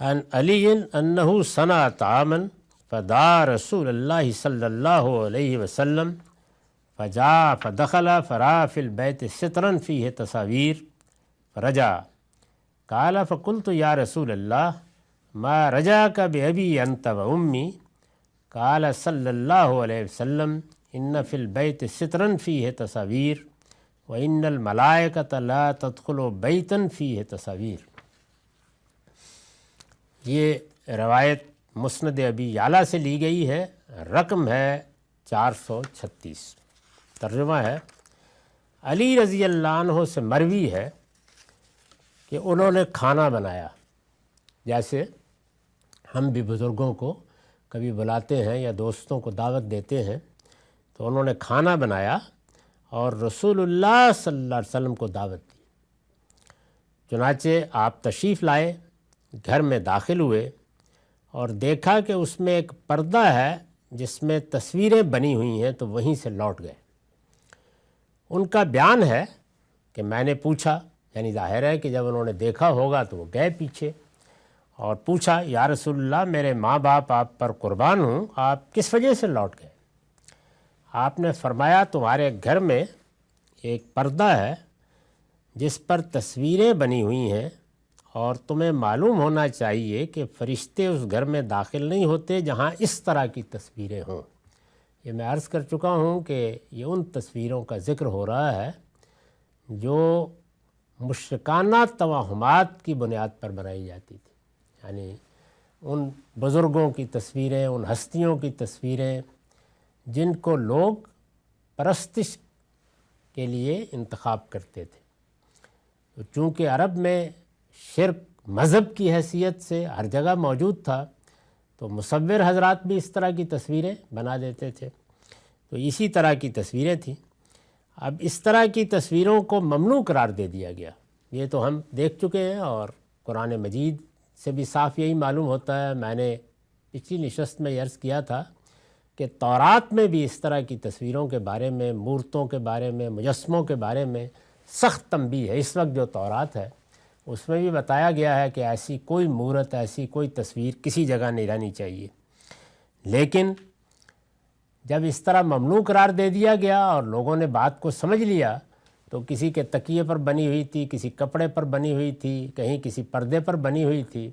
عن علی انہ صنع طعاما فدعا رسول اللہ صلی اللہ علیہ وسلم فجاء فدخل فرأى في البيت سترا فيه تصاوير فرجع قال فقلت يا رسول الله ما رجعك بأبي أنت وأمي قال صلى الله عليه وسلم إن في البيت سترا فيه تصاوير وإن الملائكة لا تدخل بيتا فيه تصاوير۔ یہ روایت مسند ابی یعلا سے لی گئی ہے، رقم ہے 436۔ ترجمہ ہے، علی رضی اللہ عنہ سے مروی ہے کہ انہوں نے کھانا بنایا، جیسے ہم بھی بزرگوں کو کبھی بلاتے ہیں یا دوستوں کو دعوت دیتے ہیں، تو انہوں نے کھانا بنایا اور رسول اللہ صلی اللہ علیہ وسلم کو دعوت دی۔ چنانچہ آپ تشریف لائے، گھر میں داخل ہوئے اور دیکھا کہ اس میں ایک پردہ ہے جس میں تصویریں بنی ہوئی ہیں، تو وہیں سے لوٹ گئے۔ ان کا بیان ہے کہ میں نے پوچھا، یعنی ظاہر ہے کہ جب انہوں نے دیکھا ہوگا تو وہ گئے پیچھے اور پوچھا، یا رسول اللہ میرے ماں باپ آپ پر قربان ہوں، آپ کس وجہ سے لوٹ گئے؟ آپ نے فرمایا تمہارے گھر میں ایک پردہ ہے جس پر تصویریں بنی ہوئی ہیں، اور تمہیں معلوم ہونا چاہیے کہ فرشتے اس گھر میں داخل نہیں ہوتے جہاں اس طرح کی تصویریں ہوں۔ یہ میں عرض کر چکا ہوں کہ یہ ان تصویروں کا ذکر ہو رہا ہے جو مشرکانہ توہمات کی بنیاد پر بنائی جاتی تھی، یعنی ان بزرگوں کی تصویریں، ان ہستیوں کی تصویریں جن کو لوگ پرستش کے لیے انتخاب کرتے تھے۔ تو چونکہ عرب میں شرک مذہب کی حیثیت سے ہر جگہ موجود تھا، تو مصور حضرات بھی اس طرح کی تصویریں بنا دیتے تھے، تو اسی طرح کی تصویریں تھیں۔ اب اس طرح کی تصویروں کو ممنوع قرار دے دیا گیا، یہ تو ہم دیکھ چکے ہیں، اور قرآن مجید سے بھی صاف یہی معلوم ہوتا ہے۔ میں نے پچھلی نشست میں عرض کیا تھا کہ تورات میں بھی اس طرح کی تصویروں کے بارے میں، مورتوں کے بارے میں، مجسموں کے بارے میں سخت تنبیہ ہے۔ اس وقت جو تورات ہے اس میں بھی بتایا گیا ہے کہ ایسی کوئی مورت، ایسی کوئی تصویر کسی جگہ نہیں رہنی چاہیے۔ لیکن جب اس طرح ممنوع قرار دے دیا گیا اور لوگوں نے بات کو سمجھ لیا، تو کسی کے تکیے پر بنی ہوئی تھی، کسی کپڑے پر بنی ہوئی تھی، کہیں کسی پردے پر بنی ہوئی تھی،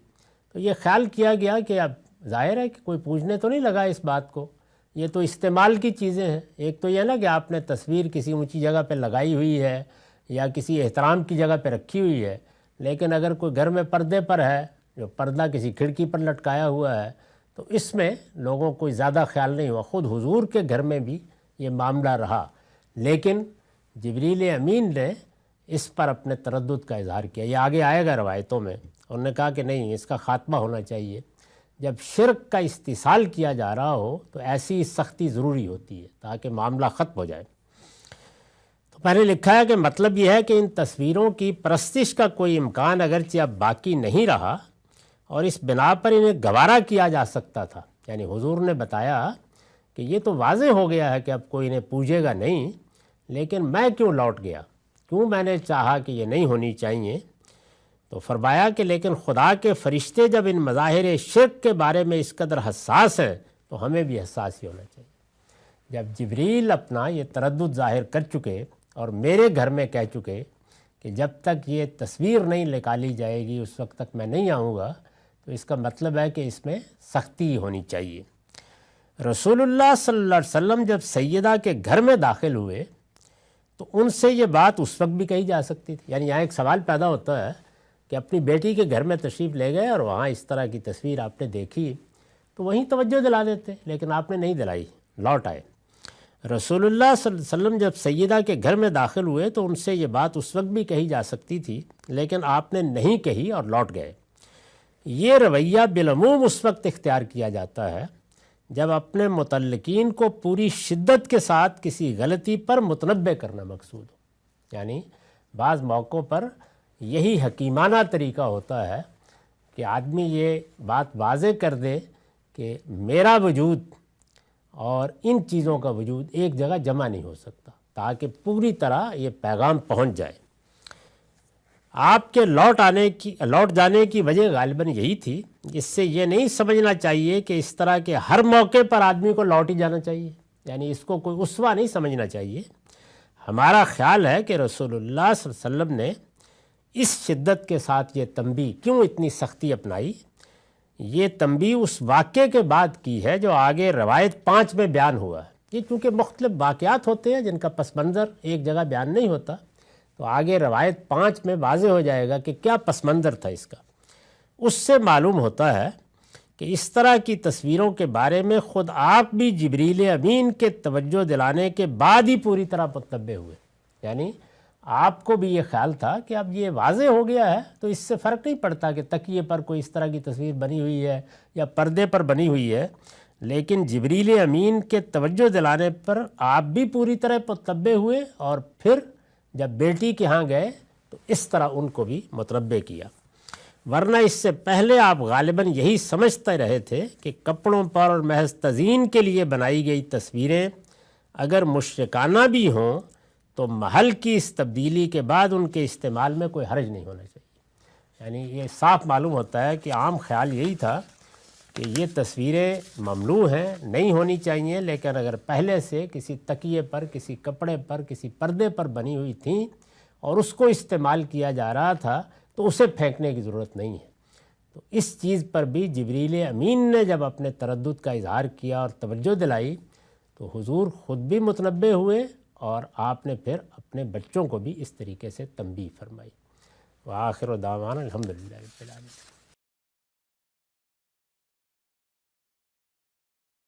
تو یہ خیال کیا گیا کہ اب ظاہر ہے کہ کوئی پوچھنے تو نہیں لگا اس بات کو، یہ تو استعمال کی چیزیں ہیں۔ ایک تو یہ نا کہ آپ نے تصویر کسی اونچی جگہ پہ لگائی ہوئی ہے یا کسی احترام کی جگہ پہ رکھی ہوئی ہے، لیکن اگر کوئی گھر میں پردے پر ہے، جو پردہ کسی کھڑکی پر لٹکایا ہوا ہے، تو اس میں لوگوں کو زیادہ خیال نہیں ہوا۔ خود حضور کے گھر میں بھی یہ معاملہ رہا، لیکن جبریل امین نے اس پر اپنے تردد کا اظہار کیا۔ یہ آگے آئے گا روایتوں میں، انہوں نے کہا کہ نہیں، اس کا خاتمہ ہونا چاہیے۔ جب شرک کا استحصال کیا جا رہا ہو تو ایسی سختی ضروری ہوتی ہے تاکہ معاملہ ختم ہو جائے۔ تو پہلے لکھا ہے کہ مطلب یہ ہے کہ ان تصویروں کی پرستش کا کوئی امکان اگرچہ اب باقی نہیں رہا، اور اس بنا پر انہیں گوارا کیا جا سکتا تھا، یعنی حضور نے بتایا کہ یہ تو واضح ہو گیا ہے کہ اب کوئی انہیں پوجے گا نہیں، لیکن میں کیوں لوٹ گیا، کیوں میں نے چاہا کہ یہ نہیں ہونی چاہیے؟ تو فرمایا کہ لیکن خدا کے فرشتے جب ان مظاہر شرک کے بارے میں اس قدر حساس ہیں تو ہمیں بھی حساس ہی ہونا چاہیے۔ جب جبریل اپنا یہ تردد ظاہر کر چکے اور میرے گھر میں کہہ چکے کہ جب تک یہ تصویر نہیں نکالی جائے گی اس وقت تک میں نہیں آؤں گا، تو اس کا مطلب ہے کہ اس میں سختی ہونی چاہیے۔ رسول اللہ صلی اللہ علیہ وسلم جب سیدہ کے گھر میں داخل ہوئے تو ان سے یہ بات اس وقت بھی کہی جا سکتی تھی۔ یعنی یہاں ایک سوال پیدا ہوتا ہے کہ اپنی بیٹی کے گھر میں تشریف لے گئے اور وہاں اس طرح کی تصویر آپ نے دیکھی تو وہیں توجہ دلا دیتے، لیکن آپ نے نہیں دلائی، لوٹ آئے۔ رسول اللہ صلی اللہ علیہ وسلم جب سیدہ کے گھر میں داخل ہوئے تو ان سے یہ بات اس وقت بھی کہی جا سکتی تھی، لیکن آپ نے نہیں کہی اور لوٹ گئے۔ یہ رویہ بالعموم اس وقت اختیار کیا جاتا ہے جب اپنے متعلقین کو پوری شدت کے ساتھ کسی غلطی پر متنبع کرنا مقصود ہو۔ یعنی بعض موقعوں پر یہی حکیمانہ طریقہ ہوتا ہے کہ آدمی یہ بات واضح کر دے کہ میرا وجود اور ان چیزوں کا وجود ایک جگہ جمع نہیں ہو سکتا، تاکہ پوری طرح یہ پیغام پہنچ جائے۔ آپ کے لوٹ جانے کی وجہ غالباً یہی تھی۔ اس سے یہ نہیں سمجھنا چاہیے کہ اس طرح کے ہر موقع پر آدمی کو لوٹ ہی جانا چاہیے، یعنی اس کو کوئی اسوہ نہیں سمجھنا چاہیے۔ ہمارا خیال ہے کہ رسول اللہ صلی اللہ علیہ وسلم نے اس شدت کے ساتھ یہ تنبیہ کیوں اتنی سختی اپنائی، یہ تنبیہ اس واقعے کے بعد کی ہے جو آگے روایت 5 میں بیان ہوا ہے۔ یہ چونکہ مختلف واقعات ہوتے ہیں جن کا پس منظر ایک جگہ بیان نہیں ہوتا، تو آگے روایت 5 میں واضح ہو جائے گا کہ کیا پس منظر تھا اس کا۔ اس سے معلوم ہوتا ہے کہ اس طرح کی تصویروں کے بارے میں خود آپ بھی جبریل امین کے توجہ دلانے کے بعد ہی پوری طرح متنبہ ہوئے، یعنی آپ کو بھی یہ خیال تھا کہ اب یہ واضح ہو گیا ہے تو اس سے فرق نہیں پڑتا کہ تکیے پر کوئی اس طرح کی تصویر بنی ہوئی ہے یا پردے پر بنی ہوئی ہے، لیکن جبریل امین کے توجہ دلانے پر آپ بھی پوری طرح متنبہ ہوئے، اور پھر جب بیٹی کے ہاں گئے تو اس طرح ان کو بھی متنبہ کیا۔ ورنہ اس سے پہلے آپ غالباً یہی سمجھتے رہے تھے کہ کپڑوں پر اور محض تزئین کے لیے بنائی گئی تصویریں اگر مشرکانہ بھی ہوں تو محل کی اس تبدیلی کے بعد ان کے استعمال میں کوئی حرج نہیں ہونا چاہیے۔ یعنی یہ صاف معلوم ہوتا ہے کہ عام خیال یہی تھا کہ یہ تصویریں ممنوع ہیں، نہیں ہونی چاہیے، لیکن اگر پہلے سے کسی تکیے پر، کسی کپڑے پر، کسی پردے پر بنی ہوئی تھیں اور اس کو استعمال کیا جا رہا تھا تو اسے پھینکنے کی ضرورت نہیں ہے۔ تو اس چیز پر بھی جبریل امین نے جب اپنے تردد کا اظہار کیا اور توجہ دلائی تو حضور خود بھی متنبہ ہوئے، اور آپ نے پھر اپنے بچوں کو بھی اس طریقے سے تنبیہ فرمائی۔ وآخر دعوانا الحمدللہ رب العالمین۔